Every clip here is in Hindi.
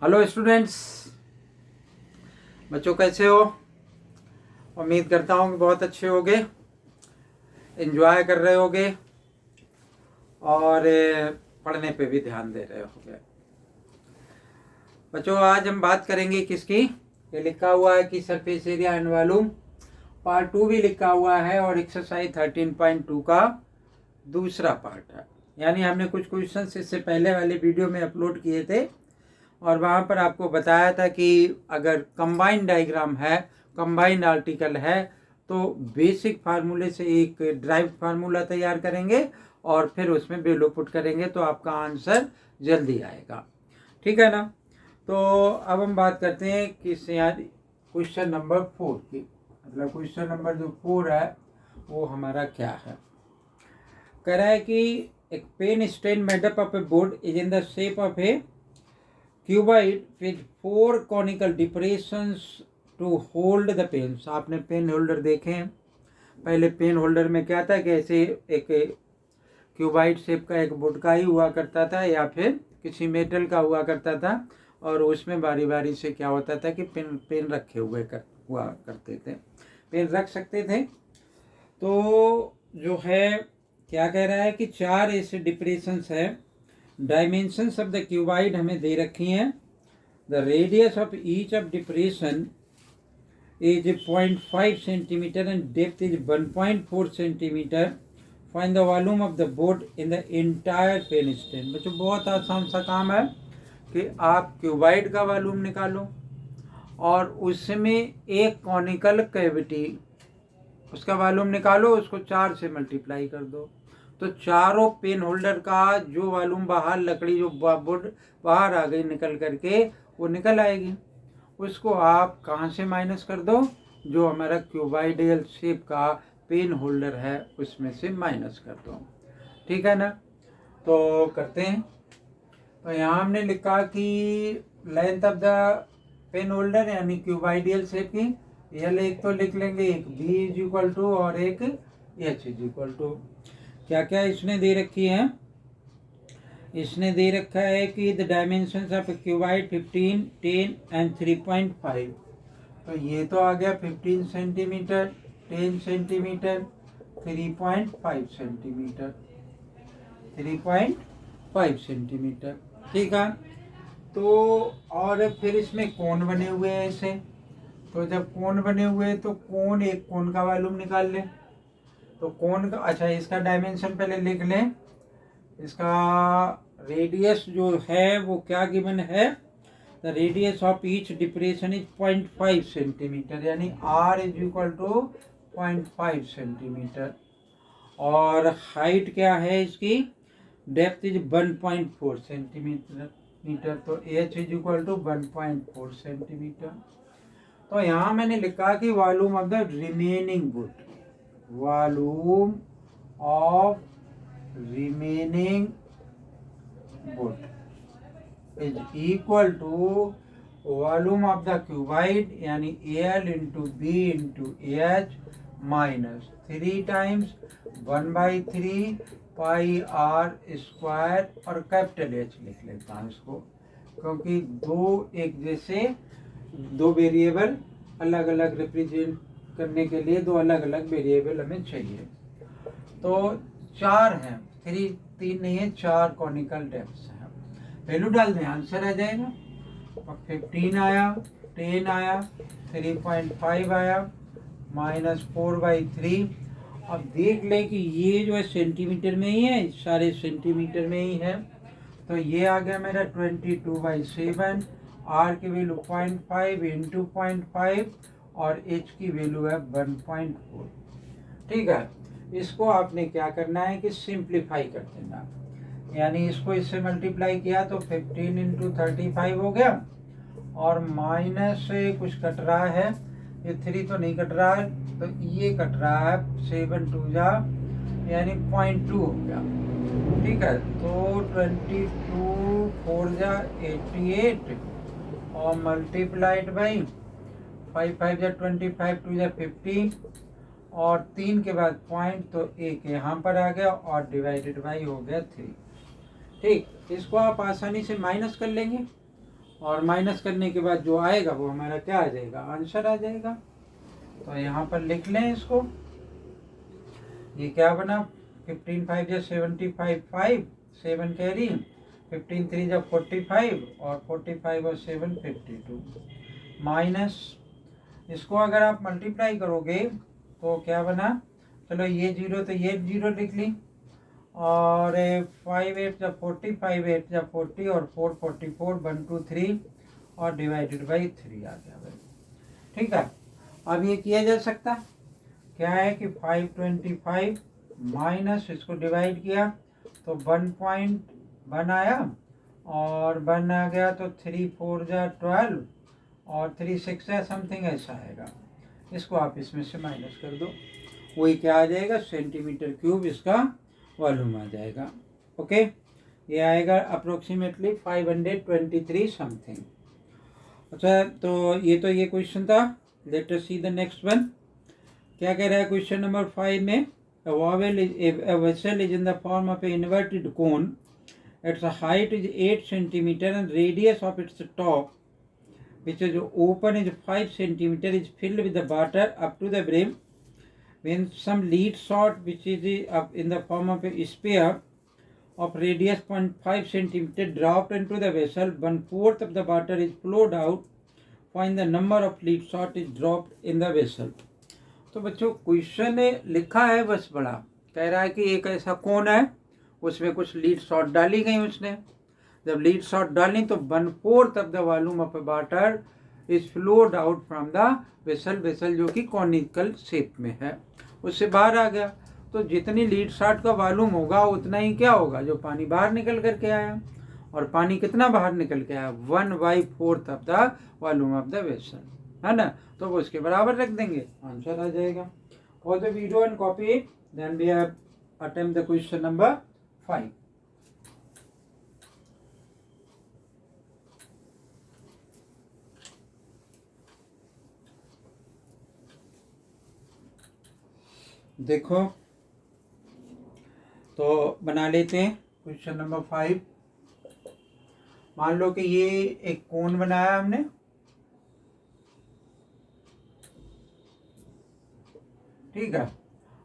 हेलो स्टूडेंट्स, बच्चों कैसे हो। उम्मीद करता हूँ कि बहुत अच्छे होगे, एंजॉय कर रहे होगे और पढ़ने पे भी ध्यान दे रहे होगे। बच्चों आज हम बात करेंगे किसकी, ये लिखा हुआ है कि surface area and volume part 2 भी लिखा हुआ है और एक्सरसाइज 13.2 का दूसरा पार्ट है। यानी हमने कुछ क्वेश्चंस इससे पहले वाले वीडियो में अपलोड किए थे और वहाँ पर आपको बताया था कि अगर कंबाइंड डायग्राम है, कंबाइंड आर्टिकल है, तो बेसिक फार्मूले से एक ड्राइव फार्मूला तैयार करेंगे और फिर उसमें वैल्यू पुट करेंगे तो आपका आंसर जल्दी आएगा। ठीक है ना। तो अब हम बात करते हैं कि क्वेश्चन नंबर 4 की, मतलब क्वेश्चन नंबर जो 4 है वो हमारा क्या है। कह रहा है कि एक pen stand made up of a board is in the shape of a cuboid with 4 conical depressions to hold the pens. आपने पेन होल्डर देखे हैं। पहले पेन होल्डर में क्या था कि ऐसे एक क्यूबाइड शेप का एक बुटका ही हुआ करता था या फिर किसी मेटल का हुआ करता था और उसमें बारी बारी से क्या होता था कि पेन रखे हुआ करते थे, पेन रख सकते थे। तो जो है क्या कह रहा है कि 4 ऐसे डिप्रेशंस है। डायमेंशंस ऑफ द क्यूबाइड हमें दे रखी हैं। The radius of each of depression is 0.5 centimetre and depth is 1.4 centimetre. Find the volume of the board in the entire pen stand. बच्चों बहुत आसान सा काम है कि आप क्यूबाइड का वॉल्यूम निकालो और उसमें एक कॉनिकल कैविटी, उसका वॉल्यूम निकालो, उसको 4 से मल्टीप्लाई कर दो तो चारों पेन होल्डर का जो वॉल्यूम बाहर, लकड़ी जो बोर्ड बाहर आ गई निकल करके वो निकल आएगी। उसको आप कहाँ से माइनस कर दो, जो हमारा क्यूबाइडल शेप का पेन होल्डर है उसमें से माइनस कर दो। ठीक है ना। तो करते हैं। तो यहाँ हमने लिखा कि length of the pen holder यानी क्यूबाइडियल शेप की एल एक तो लिख लेंगे, एक बी इज इक्वल टू और एक एच इज इक्वल टू। क्या क्या इसने दे रखी है, इसने दे रखा है कि the dimensions of cuboid 15, 10 and 3.5। तो ये तो आ गया 15 सेंटीमीटर, 10 सेंटीमीटर, 3.5 सेंटीमीटर, 3.5 सेंटीमीटर। ठीक है। तो और फिर इसमें कोण बने हुए हैं ऐसे, तो जब कोण बने हुए तो कोण, एक कोण का वॉल्यूम निकाल लें। तो कोण का, अच्छा इसका डायमेंशन पहले लिख लें। इसका रेडियस जो है वो क्या गिवन है, the radius of each depression is 0.5 centimetre, यानी R is equal to 0.5 centimetre. और हाइट क्या है इसकी, डेप्थ इज 1.4 सेंटीमीटर, तो H is equal to 1.4 centimetre. तो यहाँ मैंने लिखा कि volume of the remaining wood, volume of remaining wood is equal to volume of the cuboid यानी L into B into H minus 3 times 1/3 pi R square, और कैपिटल एच लिख लेता हूँ इसको क्योंकि एक जैसे दो वेरिएबल अलग अलग रिप्रेजेंट करने के लिए दो अलग अलग वेरिएबल हमें चाहिए। तो 4 हैं, 3 नहीं है, 4 कॉनिकल डेप्थ्स हैं। वैल्यू डाल दें, आंसर आ जाएगा। 15 आया, 10 आया, 3.5 आया, -4/3। अब देख लें कि ये जो है सेंटीमीटर में ही है, सारे सेंटीमीटर में ही है। तो ये आ गया मेरा 22/7। आर की वैल्यू 0.5 इंटू 0.5 और एच की वैल्यू है 1.4। ठीक है। इसको आपने क्या करना है कि सिंप्लीफाई कर देना, यानी इसको इससे मल्टीप्लाई किया तो 15 इंटू 35 हो गया और माइनस से कुछ कट रहा है, ये 3 तो नहीं कट रहा है, तो ये कट रहा है 7 2 जा यानी 0.2 हो गया। ठीक है। तो 22 4 जा 88 और मल्टीप्लाइड बाई 5 5 जा 25, 2 जा 50 और 3 के बाद पॉइंट, तो एक यहाँ पर आ गया और डिवाइडेड बाई हो गया 3। ठीक, इसको आप आसानी से माइनस कर लेंगे और माइनस करने के बाद जो आएगा वो हमारा क्या आ जाएगा, आंसर आ जाएगा। तो यहाँ पर लिख लें इसको, ये क्या बना, 15 5 जा 75, 5 7 कैरी, 15 3 जा 45 और 45 और 7 52 माइनस, इसको अगर आप मल्टीप्लाई करोगे तो क्या बना, चलो ये जीरो तो ये जीरो लिख ली, और 5 8 जा 40, 5 8 जा 40 और 4 44 1 2 3 और डिवाइडेड बाई 3 आ गया भाई। ठीक है, अब ये किया जा सकता क्या है कि 525 माइनस इसको डिवाइड किया तो 1.1 आया और 1 आ गया तो 3 4 जा 12 और 3 6 है समथिंग ऐसा आएगा। इसको आप इसमें से माइनस कर दो, वही क्या आ जाएगा, सेंटीमीटर क्यूब इसका वॉल्यूम आ जाएगा। ओके, ये आएगा अप्रोक्सीमेटली 523 समथिंग। अच्छा, तो ये क्वेश्चन था। Let us see the next one. क्या कह रहा है क्वेश्चन नंबर 5 में, a vessel is in the form of an inverted cone. Its height is 8 centimeter and radius of its top, which is open, is 5 centimeter, is filled with the water up to the brim. When some lead shot, which is up in the form of a spear of radius 0.5 centimeter, dropped into the vessel, 1/4 of the water is flowed out. Find the number of lead shot is dropped in the vessel. तो बच्चों क्वेश्चन लिखा है बस बड़ा, कह रहा है कि एक ऐसा कोन है, उसमें कुछ लीड शॉट डाली गई उसने, जब लीड शॉट डाली तो 1/4 of the volume of water is flowed out from the vessel, vessel जो कि कॉनिकल शेप में है उससे बाहर आ गया। तो जितनी लीड शॉट का वॉल्यूम होगा उतना ही क्या होगा, जो पानी बाहर निकल करके आया, और पानी कितना बाहर निकल के आया, 1/4 of the volume of the vessel, है ना। तो वो उसके बराबर रख देंगे, आंसर आ जाएगा। और the video and copy it, then we have attempt the question number 5। देखो तो बना लेते हैं क्वेश्चन नंबर 5। मान लो कि ये एक कोन बनाया हमने, ठीक है,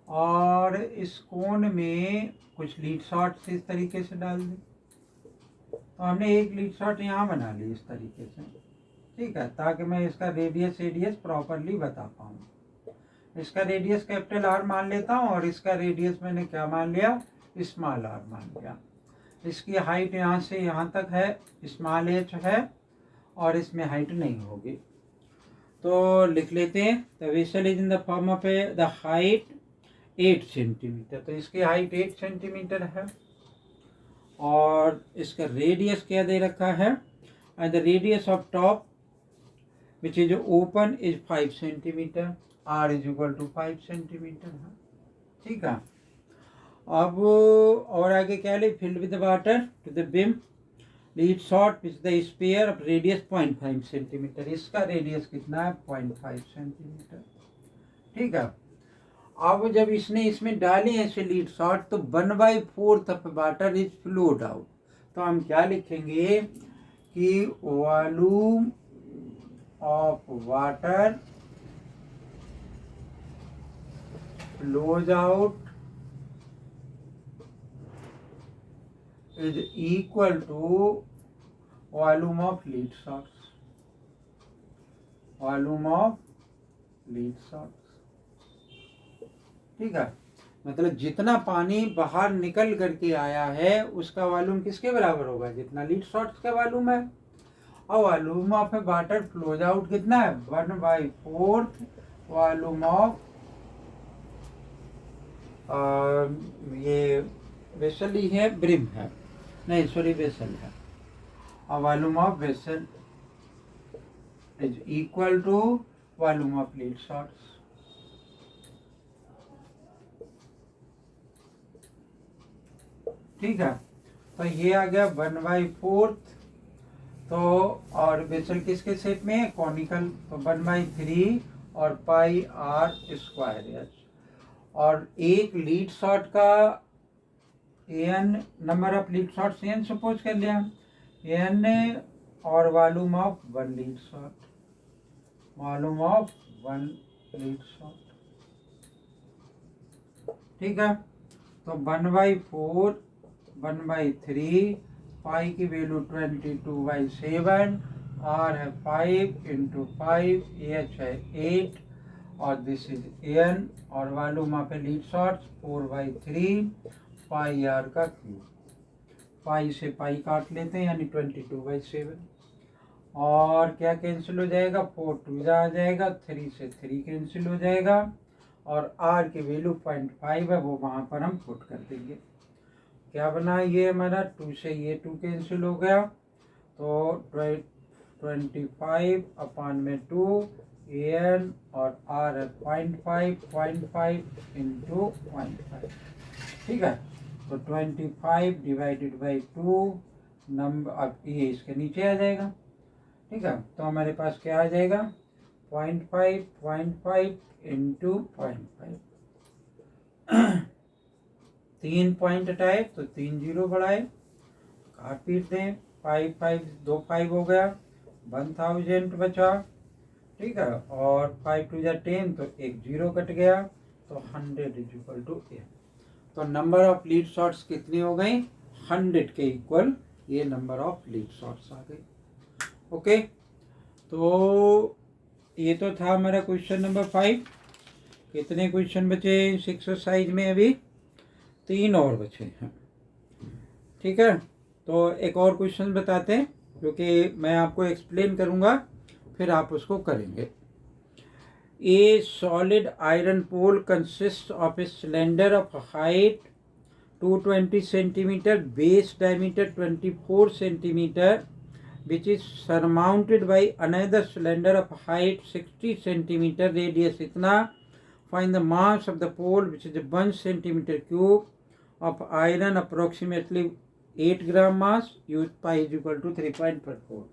और इस कोन में कुछ लीड शॉट इस तरीके से डाल दी। तो हमने एक लीड शॉट यहाँ बना ली इस तरीके से, ठीक है, ताकि मैं इसका रेडियस प्रॉपरली बता पाऊँ। इसका रेडियस कैपिटल आर मान लेता हूँ और इसका रेडियस मैंने क्या मान लिया, स्मॉल आर मान लिया। इसकी हाइट यहाँ से यहाँ तक है, स्मॉल एच है, और इसमें हाइट नहीं होगी। तो लिख लेते हैं, the vessel is in the form of the height 8 centimetre, तो इसकी हाइट 8 सेंटीमीटर है, और इसका रेडियस क्या दे रखा है, and the radius of top which is open is 5 centimetre, r is equal to 5 centimetre है, ठीक है। अब और आगे क्या ले, filled with water to the brim, lead shot with the sphere of radius 0.5 centimetre, इसका रेडियस कितना है, 0.5 सेंटीमीटर, ठीक है। अब जब इसने इसमें डाली ऐसे लीड शॉट तो 1/4 of water is flowed out. तो हम क्या लिखेंगे कि volume of water flows out is equal to volume of lead shots, volume of lead shots, ठीक है। मतलब जितना पानी बाहर निकल करके आया है उसका वॉल्यूम किसके बराबर होगा, जितना लीड शॉट्स का वॉल्यूम है। और volume of water flows out कितना है, 1/4 वॉल्यूम ऑफ ये वेसल ही है, ब्रिम है, नहीं सॉरी वेसल है, और volume of vessel is equal to volume of lead shots, ठीक है। तो ये आ गया 1/4, तो और वेसल किसके शेप में है, कॉनिकल, तो 1/3 और पाई आर स्क्वायर एच, और एक लीड शॉट का n number of lead shots n suppose कर लिया, एन और volume of 1 lead shot, volume of 1 lead shot. ठीक है, तो 1/4 1/3, पाई की वैल्यू 22/7, आर है 5 × 5, एच है 8 और दिस इज एन, और volume of a lead shot 4/3 pi r का क्यूब। पाई से पाई काट लेते हैं यानी 22/7, और क्या कैंसिल हो जाएगा, 4 2 आ जाएगा, 3 से 3 कैंसिल हो जाएगा, और आर की वैल्यू 0.5 है वो वहाँ पर हम पुट कर देंगे। क्या बना, ये हमारा 2 से ये 2 कैंसिल हो गया, तो 25/2 एन, और आर है 0.5 इंटू 0.5। ठीक है, तो 25/2 नंबर, अब ये इसके नीचे आ जाएगा। ठीक है, तो हमारे पास क्या आ जाएगा, 0.5 इंटू 0.5। 3 पॉइंट हटाए तो 3 0 बढ़ाए, काट पीट दें, 5 5 2 5 हो गया, 1000 बचा। ठीक है, और 5 2 10 तो 1 0 कट गया, तो 100 = 8। तो नंबर ऑफ लीड शॉट्स कितनी हो गई, 100 के इक्वल ये नंबर ऑफ लीड शॉट्स आ गई। ओके, तो ये तो था हमारा क्वेश्चन नंबर 5। कितने क्वेश्चन बचे इस एक्सरसाइज में, अभी 3 और बचे हैं। ठीक है, तो एक और क्वेश्चन बताते हैं, क्योंकि मैं आपको एक्सप्लेन करूंगा फिर आप उसको करेंगे। A solid iron pole consist of a cylinder of height 220 centimetre, base diameter 24 centimetre, which is surmounted by another cylinder of height 60 centimeter, radius इतना। Find the mass of the pole, which is 1 centimeter cube of iron, approximately 8 gram mass, use pi is equal to 3.4।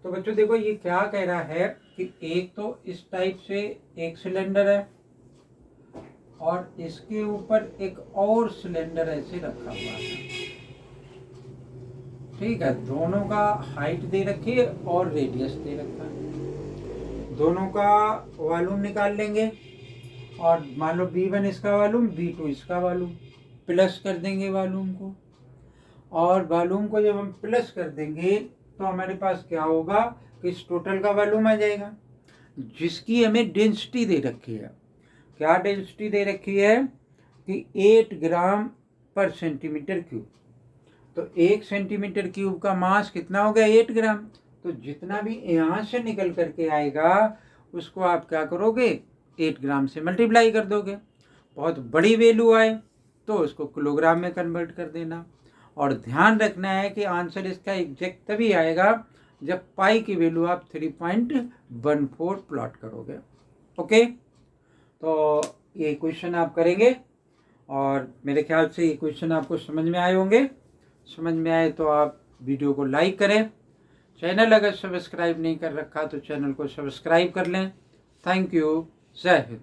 तो बच्चों देखो ये क्या कह रहा है कि एक तो इस टाइप से एक सिलेंडर है और इसके ऊपर एक और सिलेंडर ऐसे रखा हुआ है। ठीक है, दोनों का हाइट दे रखी है और रेडियस दे रखा है। दोनों का वॉल्यूम निकाल लेंगे, और मान लो B1 इसका वॉल्यूम, B2 इसका वॉल्यूम, प्लस कर देंगे वॉल्यूम को। और वॉल्यूम को जब हम प्लस कर देंगे तो हमारे पास क्या होगा कि इस टोटल का वॉल्यूम आ जाएगा, जिसकी हमें डेंसिटी दे रखी है। क्या डेंसिटी दे रखी है कि 8 ग्राम पर सेंटीमीटर क्यूब। तो 1 सेंटीमीटर क्यूब का मास कितना हो गया, 8 ग्राम। तो जितना भी यहाँ से निकल करके आएगा उसको आप क्या करोगे, 8 ग्राम से मल्टीप्लाई कर दोगे। बहुत बड़ी वैल्यू आए तो उसको किलोग्राम में कन्वर्ट कर देना। और ध्यान रखना है कि आंसर इसका एग्जैक्ट तभी आएगा जब पाई की वैल्यू आप 3.14 प्लॉट करोगे। ओके, तो ये क्वेश्चन आप करेंगे, और मेरे ख्याल से ये क्वेश्चन आपको समझ में आए होंगे। समझ में आए तो आप वीडियो को लाइक करें, चैनल अगर सब्सक्राइब नहीं कर रखा तो चैनल को सब्सक्राइब कर लें। थैंक यू, जय हिंद।